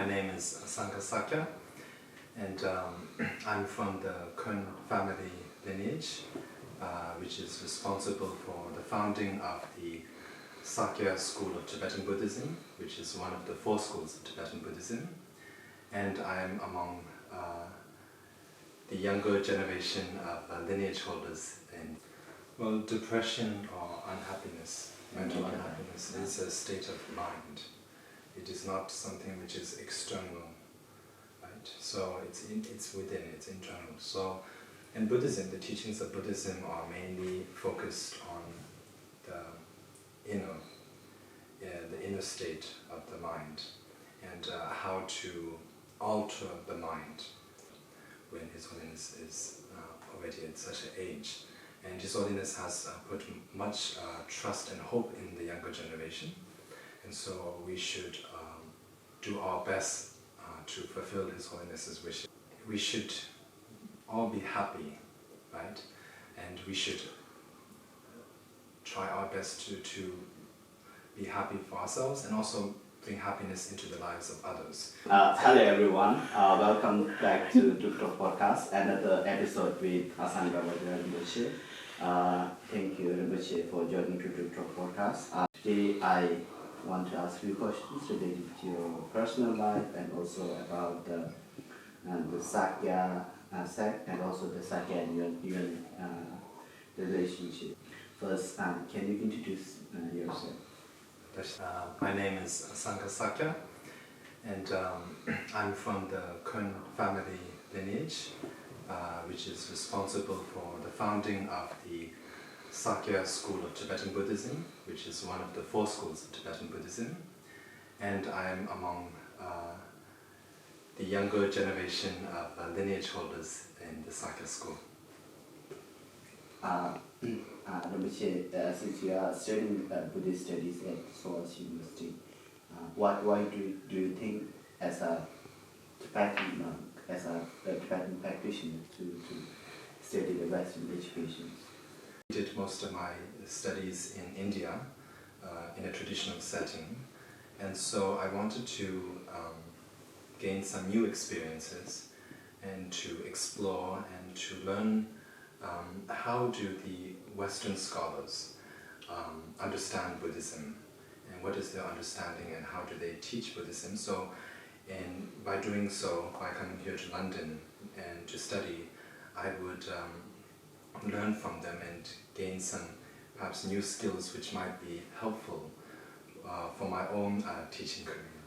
My name is Asanga Sakya, and I'm from the Khöndung family lineage, which is responsible for the founding of the Sakya school of Tibetan Buddhism, which is one of the four schools of Tibetan Buddhism. And I'm among the younger generation of lineage holders. Well, depression or unhappiness, mental unhappiness, is a state of mind. It is not something which is external, right? So it's within, it's internal. So in Buddhism, the teachings of Buddhism are mainly focused on the inner state of the mind and how to alter the mind when His Holiness is already at such an age. And His Holiness has put much trust and hope in the younger generation. And so we should do our best to fulfill His Holiness's wishes. We should all be happy, right? And we should try our best to be happy for ourselves and also bring happiness into the lives of others. Hello everyone, welcome back to Druktalk Podcast, another episode with Asanga Vajra Sakya. Thank you Rinpoche for joining to Druktalk Podcast. Today I want to ask you questions related to your personal life and also about the Sakya sect and also the Sakya and Yuan relationship. First, can you introduce yourself? My name is Asanga Sakya, and I'm from the Khöndung family lineage, which is responsible for the founding of the Sakya school of Tibetan Buddhism, which is one of the four schools of Tibetan Buddhism. And I'm among the younger generation of lineage holders in the Sakya school. Rinpoche, since you are studying Buddhist studies at Seoul's University, why do you think as a Tibetan monk, as a Tibetan practitioner to study the Western education? I did most of my studies in India in a traditional setting, and so I wanted to gain some new experiences and to explore and to learn how do the Western scholars understand Buddhism and what is their understanding and how do they teach Buddhism. So by doing so, by coming here to London and to study, I would learn from them and gain some perhaps new skills which might be helpful for my own teaching career.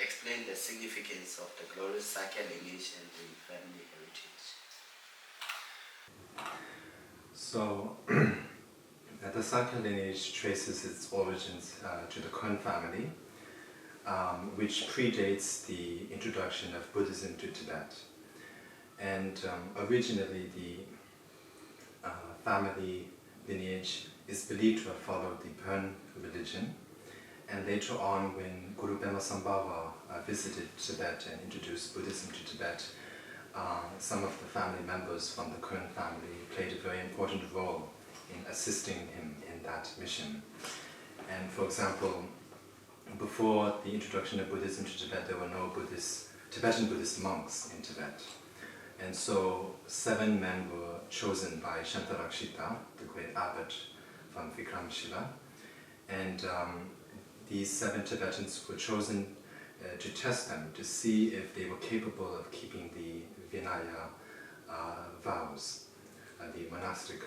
Explain the significance of the glorious Sakya lineage and the family heritage. So, the Sakya lineage traces its origins to the Khöndung family, which predates the introduction of Buddhism to Tibet. And originally the family lineage is believed to have followed the Pön religion. And later on, when Guru Bema visited Tibet and introduced Buddhism to Tibet, some of the family members from the Khöndung family played a very important role in assisting him in that mission. And for example, before the introduction of Buddhism to Tibet, there were no Tibetan Buddhist monks in Tibet. And so 7 men were chosen by Shantarakshita, the great abbot from Vikramshila. And these 7 Tibetans were chosen to test them, to see if they were capable of keeping the Vinaya vows, the monastic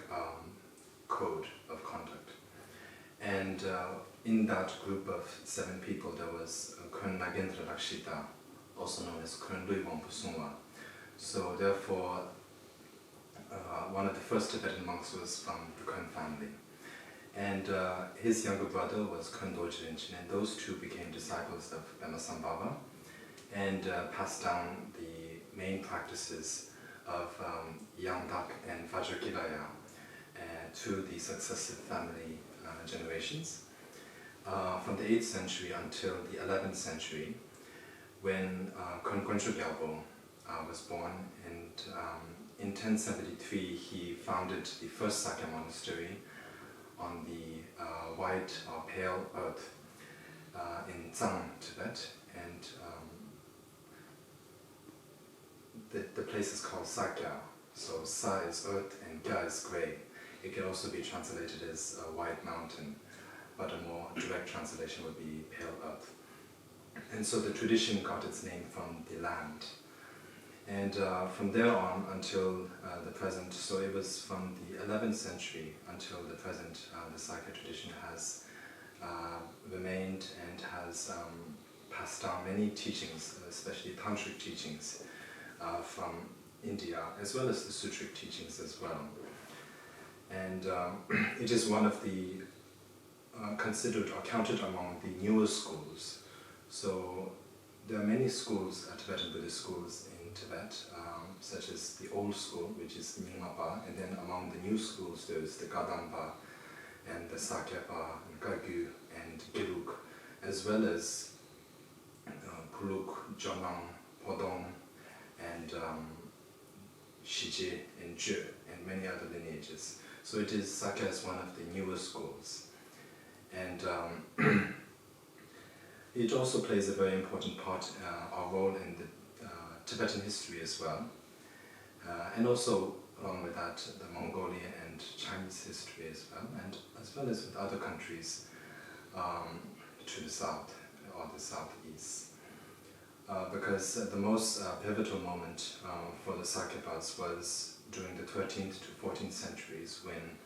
code of conduct. And in that group of 7 people, there was Khön Nagendra Rakshita, also known as Khön Luiwon. So therefore, one of the first Tibetan monks was from the Khön family. And his younger brother was Khön Dorje Rinchen, and those two became disciples of Bema and passed down the main practices of Yangdak and Vajrakilaya to the successive family generations. From the 8th century until the 11th century, when Khön Goncho Gyalpo was born, and in 1073 he founded the first Sakya monastery on the white or pale earth in Tsang, Tibet, and the place is called Sakya. So Sa is earth and Kya is grey. It can also be translated as a white mountain, but a more direct translation would be pale earth. And so the tradition got its name from the land. And from there on until the present, so it was from the 11th century until the present, the Sakya tradition has remained and has passed down many teachings, especially tantric teachings from India, as well as the sutric teachings as well. And it is one of the considered or counted among the newer schools. So there are many schools, Tibetan Buddhist schools in Tibet, such as the old school, which is Nyingmapa, and then among the new schools there's the Gadamba and the Sakyapa, and Gagyu and Gelug, as well as Puluk, Jonang, Podong, and Shije and Je, and many other lineages. So it is Sakya is one of the newer schools. And it also plays a very important part, or role in the Tibetan history as well. And also, along with that, the Mongolian and Chinese history as well as with other countries to the south or the southeast. Because the most pivotal moment for the Sakyapas was during the 13th to 14th centuries, when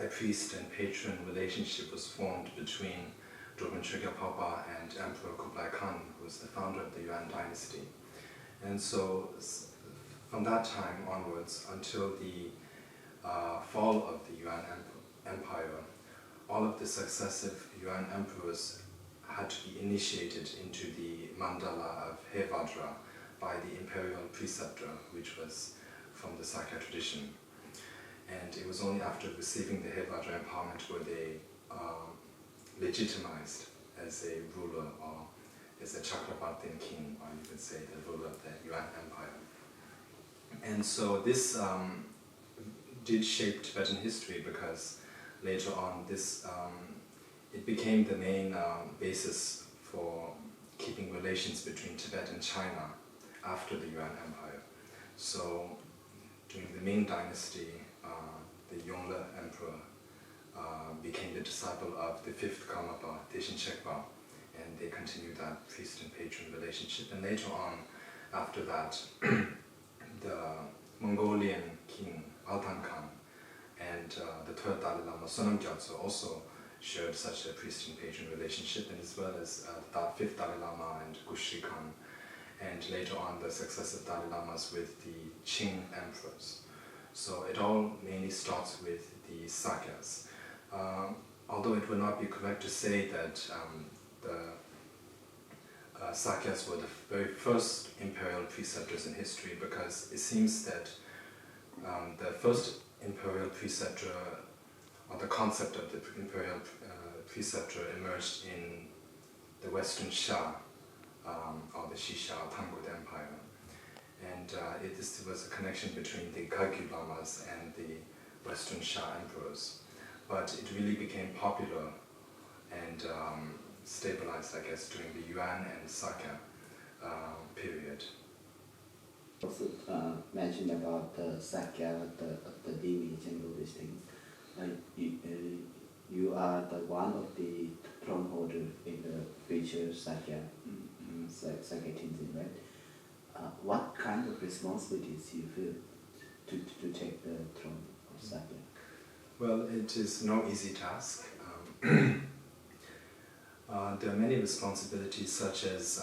a priest and patron relationship was formed between Drukthar and Emperor Kublai Khan, who was the founder of the Yuan Dynasty. And so from that time onwards until the fall of the Yuan Empire, all of the successive Yuan emperors had to be initiated into the mandala of Vajra by the imperial preceptor, which was from the Sakya tradition. And it was only after receiving the Vajra empowerment were they legitimized as a ruler, or as a Chakravartin king, or you could say the ruler of the Yuan Empire. And so this did shape Tibetan history, because later on this it became the main basis for keeping relations between Tibet and China after the Yuan Empire. So during the Ming Dynasty, the Yongle Emperor became the disciple of the fifth Karmapa, Deshin Chekpa, and they continued that priest and patron relationship. And later on, after that, the Mongolian king Altan Khan and the third Dalai Lama Sonam Gyatso also shared such a priest and patron relationship, and as well as the fifth Dalai Lama and Gushi Khan, and later on the successive Dalai Lamas with the Qing emperors. So it all mainly starts with the Sakyas. Although it would not be correct to say that the Sakyas were the very first imperial preceptors in history, because it seems that the first imperial preceptor, or the concept of the imperial preceptor, emerged in the Western Sha, or the Shisha or Tangut Empire. And this was a connection between the Kagyu Lamas and the Western Sha emperors. But it really became popular and stabilized, I guess, during the Yuan and Sakya period. Also mentioned about the Sakya, the lineage and all these things. You are the one of the throne holder in the future Sakya, Sakya Tenzin, right? What kind of responsibilities you feel to take the throne of Sakya? Well, it is no easy task. There are many responsibilities, such as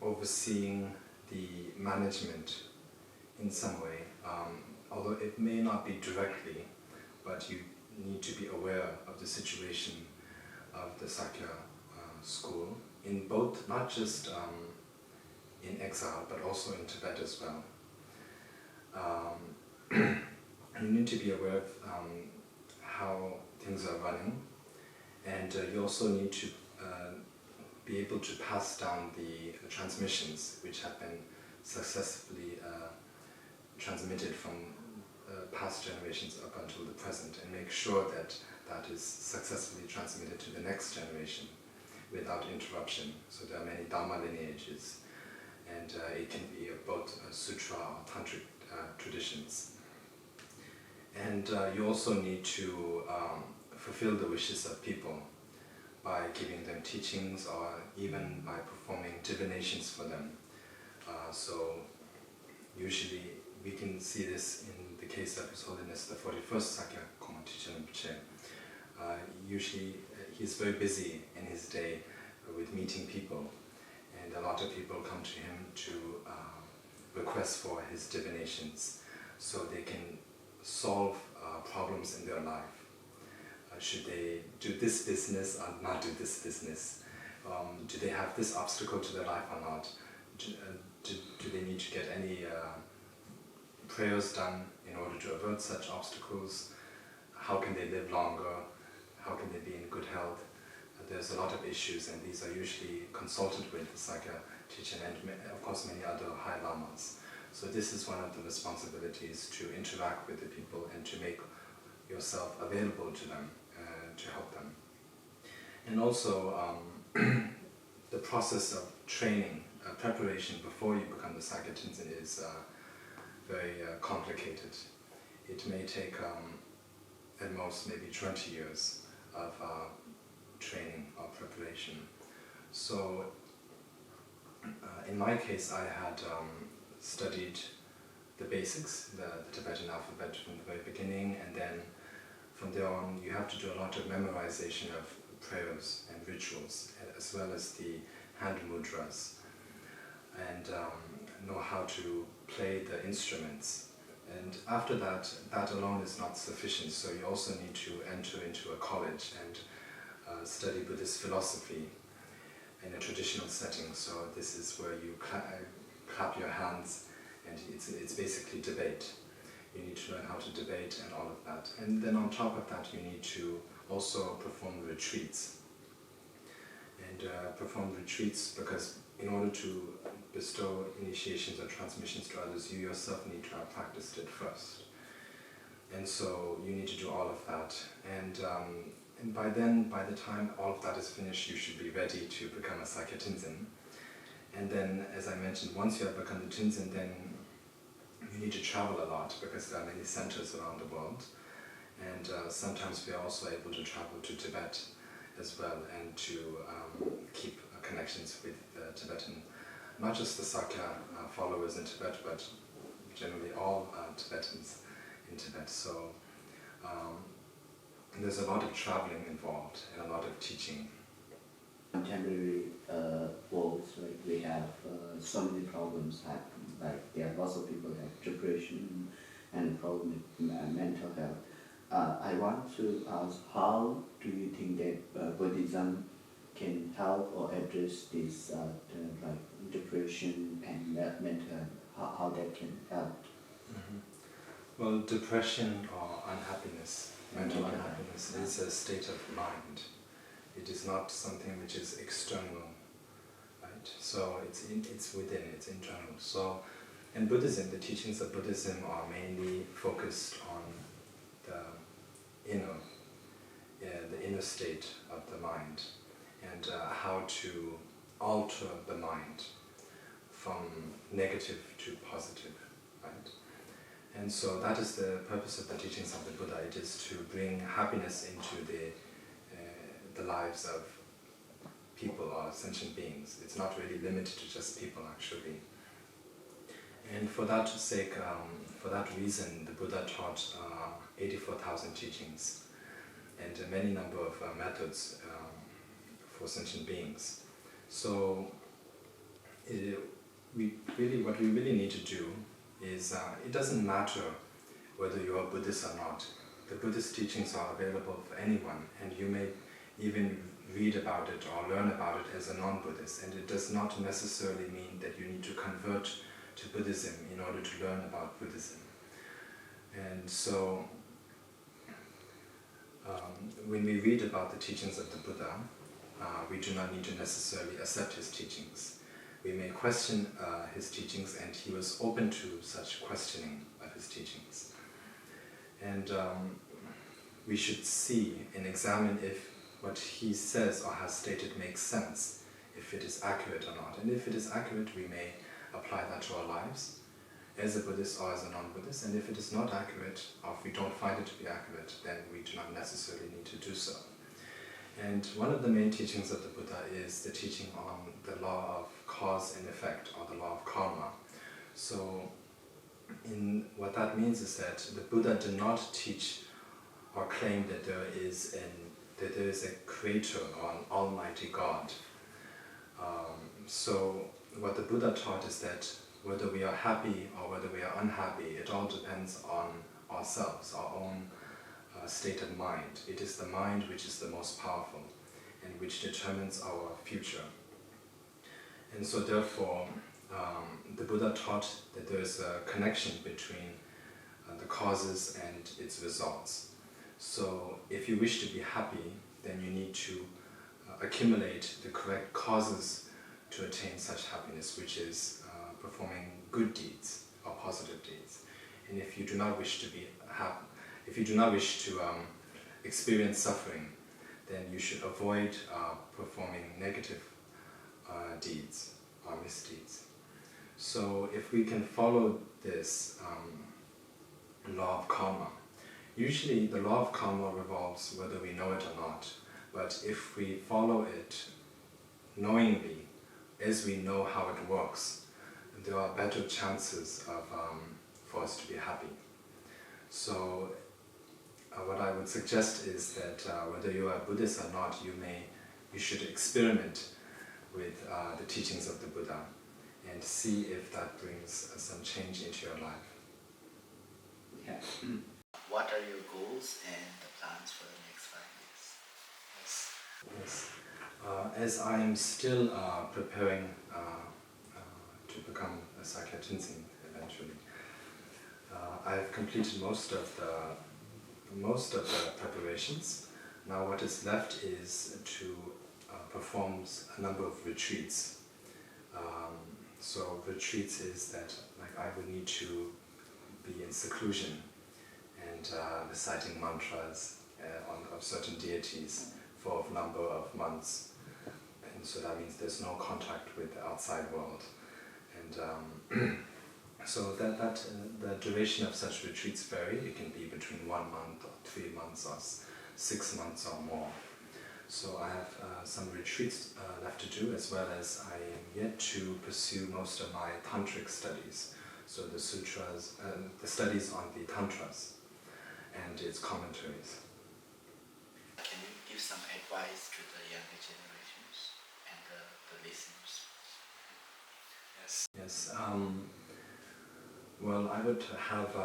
overseeing the management in some way, although it may not be directly, but you need to be aware of the situation of the Sakya school, in both, not just in exile, but also in Tibet as well. You need to be aware of how things are running, and you also need to be able to pass down the transmissions which have been successfully transmitted from past generations up until the present, and make sure that that is successfully transmitted to the next generation without interruption. So there are many Dharma lineages, and and it can be both sutra or tantric traditions. And you also need to fulfill the wishes of people by giving them teachings or even by performing divinations for them. So usually we can see this in the case of His Holiness the 41st Sakya Common Teacher Rinpoche. Usually he's very busy in his day with meeting people, and a lot of people come to him to request for his divinations so they can solve problems in their life. Should they do this business or not do this business? Do they have this obstacle to their life or not? Do they need to get any prayers done in order to avert such obstacles? How can they live longer? How can they be in good health? There's a lot of issues, and these are usually consulted with the Sakya teacher and of course many other high lamas. So this is one of the responsibilities, to interact with the people and to make yourself available to them, to help them. And also the process of training, preparation before you become the Sakya Tenzin is very complicated. It may take at most maybe 20 years of training or preparation. So in my case, I had studied the basics, the Tibetan alphabet from the very beginning, and then from there on you have to do a lot of memorization of prayers and rituals, as well as the hand mudras, and know how to play the instruments. And after that, that alone is not sufficient, so you also need to enter into a college and study Buddhist philosophy in a traditional setting. So this is where you clap your hands, and it's basically debate. You need to learn how to debate and all of that. And then on top of that, you need to also perform retreats. And perform retreats because in order to bestow initiations or transmissions to others, you yourself need to have practiced it first. And so you need to do all of that. And by the time all of that is finished, you should be ready to become a Sakya Tenzin. And then, as I mentioned, once you have become the Tenzin, then you need to travel a lot because there are many centers around the world. And sometimes we are also able to travel to Tibet as well, and to keep connections with the Tibetan, not just the Sakya followers in Tibet, but generally all Tibetans in Tibet. So there's a lot of traveling involved and a lot of teaching. Contemporary world, like we have so many problems happen. Like there are lots of people have depression and problem with mental health. I want to ask, how do you think that Buddhism can help or address this like depression and mental health? How that can help? Mm-hmm. Well, depression or unhappiness, mental unhappiness, is a state of mind. It is not something which is external, right? So it's within, it's internal. So in Buddhism, the teachings of Buddhism are mainly focused on the inner state of the mind, and how to alter the mind from negative to positive, right? And so that is the purpose of the teachings of the Buddha. It is to bring happiness into the lives of people or sentient beings. It's not really limited to just people, actually. And for that sake, for that reason, the Buddha taught 84,000 teachings and many number of methods for sentient beings. So what we really need to do is, it doesn't matter whether you are Buddhist or not. The Buddhist teachings are available for anyone, and you may even read about it or learn about it as a non-Buddhist, and it does not necessarily mean that you need to convert to Buddhism in order to learn about Buddhism. And so when we read about the teachings of the Buddha, we do not need to necessarily accept his teachings. We may question his teachings, and he was open to such questioning of his teachings. And we should see and examine if what he says or has stated makes sense, if it is accurate or not. And if it is accurate, we may apply that to our lives as a Buddhist or as a non-Buddhist, and if it is not accurate, or if we don't find it to be accurate, then we do not necessarily need to do so. And one of the main teachings of the Buddha is the teaching on the law of cause and effect, or the law of karma. So what that means is that the Buddha did not teach or claim that there is a creator or an almighty God. So what the Buddha taught is that whether we are happy or whether we are unhappy, it all depends on ourselves, our own state of mind. It is the mind which is the most powerful and which determines our future. And so therefore, the Buddha taught that there is a connection between the causes and its results. So if you wish to be happy, then you need to accumulate the correct causes to attain such happiness, which is performing good deeds or positive deeds. And if you do not wish to be happy, if you do not wish to experience suffering, then you should avoid performing negative deeds or misdeeds. So if we can follow this law of karma, usually the law of karma revolves whether we know it or not, but if we follow it knowingly, as we know how it works, there are better chances for us to be happy. So what I would suggest is that whether you are Buddhist or not, you should experiment with the teachings of the Buddha and see if that brings some change into your life. Yeah. What are your goals and the plans for the next 5 years? Yes. As I am still preparing to become a Sakya Tenzin eventually, I have completed most of the preparations. Now what is left is to perform a number of retreats. So retreats is that I would need to be in seclusion and reciting mantras of certain deities for a number of months. And so that means there's no contact with the outside world. And so the duration of such retreats vary. It can be between 1 month or 3 months or 6 months or more. So I have some retreats left to do, as well as I am yet to pursue most of my tantric studies. So the sutras, the studies on the tantras and its commentaries. Can you give some advice to the younger generations and the listeners? Yes. Well, I would have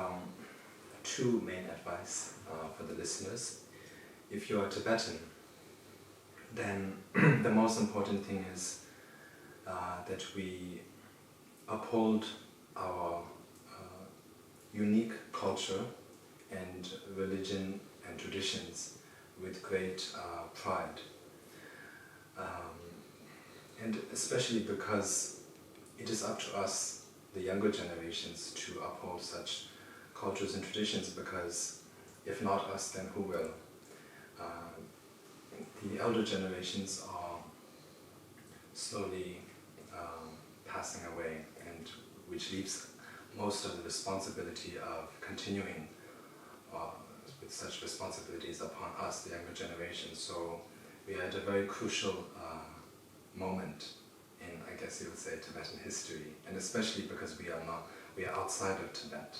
2 main advice for the listeners. If you are Tibetan, then the most important thing is that we uphold our unique culture and religion and traditions with great pride. And especially because it is up to us, the younger generations, to uphold such cultures and traditions, because if not us, then who will? The elder generations are slowly passing away, and which leaves most of the responsibility of continuing with such responsibilities upon us, the younger generation. So we are at a very crucial moment in, I guess you would say, Tibetan history, and especially because we are outside of Tibet.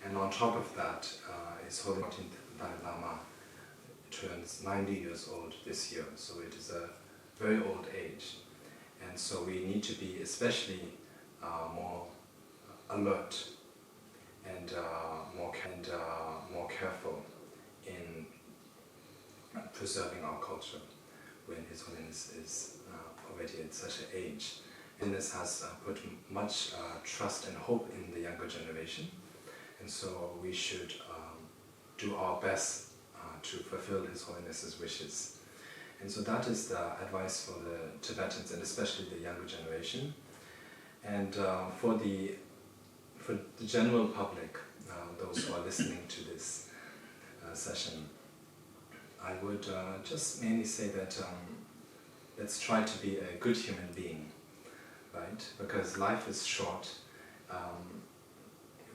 And on top of that, His Holy 14th Dalai Lama turns 90 years old this year, so it is a very old age. And so we need to be especially more alert and more careful in preserving our culture when His Holiness is already at such an age. And this has put much trust and hope in the younger generation, and so we should do our best to fulfill His Holiness's wishes. And so that is the advice for the Tibetans, and especially the younger generation. And for the general public, those who are listening to this session, I would just mainly say that let's try to be a good human being by right? Because life is short.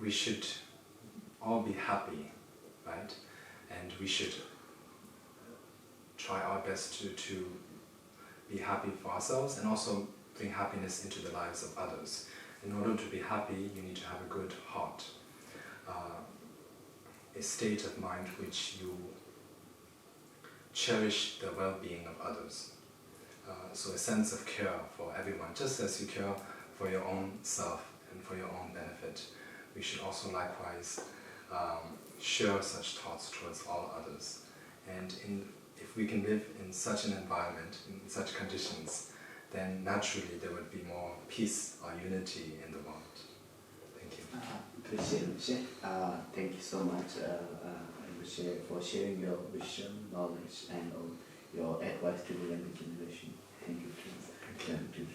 We should all be happy, right? And we should try our best to be happy for ourselves and also bring happiness into the lives of others. In order to be happy, you need to have a good heart, a state of mind which you cherish the well-being of others. So a sense of care for everyone, just as you care for your own self and for your own benefit. We should also likewise share such thoughts towards all others. And if we can live in such an environment, in such conditions, then naturally there would be more peace or unity in the world. Thank you. Appreciate it. Thank you so much, Rinpoche, for sharing your wisdom, knowledge, and your advice to the younger generation. Thank you. Thank you.